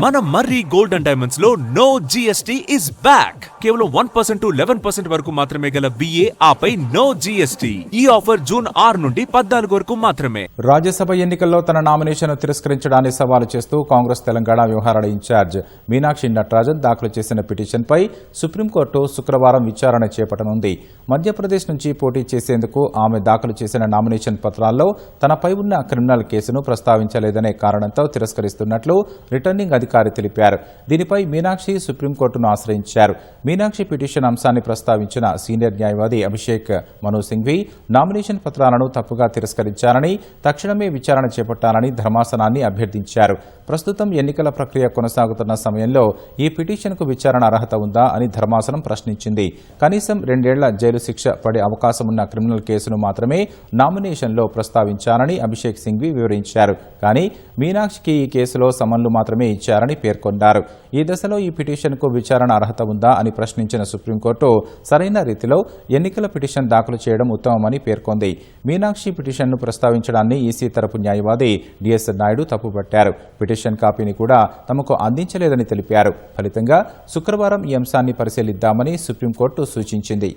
మన మర్రి gold and diamonds లో no GST is back. కేవలం 1% to 11% వరకు మాత్రమే గల బిఏ ఆపై నో జిఎస్టీ. ఈ ఆఫర్ జూన్ 6 నుండి 14 వరకు మాత్రమే. రాజ్యసభ ఎన్నికల్లో తన నామినేషన్ తిరస్కరించడాన్ని సవాలు చేస్తూ కాంగ్రెస్ తెలంగాణ వ్యవహారాల ఇన్ఛార్జ్ మీనాక్షి నటరాజన్ దాఖలు చేసిన పిటిషన్పై సుప్రీంకోర్టు శుక్రవారం విచారణ చేపట్టనుంది. మధ్యప్రదేశ్ నుంచి పోటీ చేసేందుకు ఆమె దాఖలు చేసిన నామినేషన్ పత్రాల్లో తనపై ఉన్న క్రిమినల్ కేసును ప్రస్తావించలేదనే కారణంతో తిరస్కరిస్తున్నట్లు రిటర్నింగ్ అధికారి తెలిపారు. దీనిపై మీనాక్షి సుప్రీంకోర్టును ఆశ్రయించారు. మీనాక్షి పిటిషన్ అంశాన్ని ప్రస్తావించిన సీనియర్ న్యాయవాది అభిషేక్ మను సింఘ్వి నామినేషన్ పత్రాలను తప్పుగా తిరస్కరించారని, తక్షణమే విచారణ చేపట్టాలని ధర్మాసనాన్ని అభ్యర్థించారు. ప్రస్తుతం ఎన్నికల ప్రక్రియ కొనసాగుతున్న సమయంలో ఈ పిటిషన్కు విచారణ అర్హత ఉందా అని ధర్మాసనం ప్రశ్నించింది. కనీసం 2 ఏళ్ల జైలు శిక్ష పడే అవకాశమున్న క్రిమినల్ కేసును మాత్రమే నామినేషన్లో ప్రస్తావించారని అభిషేక్ సింఘ్వి వివరించారు. కానీ మీనాక్షికి ఈ కేసులో సమన్లు మాత్రమే ఇచ్చారని పేర్కొన్నారు. ఈ దశలో ఈ పిటిషన్కు విచారణ అర్హత ఉందా అని ప్రశ్నించిన సుప్రీంకోర్టు సరైన రీతిలో ఎన్నికల పిటిషన్ దాఖలు చేయడం ఉత్తమమని పేర్కొంది. మీనాక్షి పిటిషన్ను ప్రస్తావించడాన్ని ఈసీ తరపు న్యాయవాది డిఎస్ నాయుడు తప్పుపట్టారు. పిటిషన్ కాపీని కూడా తమకు అందించలేదని తెలిపారు. ఫలితంగా శుక్రవారం ఈ అంశాన్ని పరిశీలిద్దామని సుప్రీంకోర్టు సూచించింది.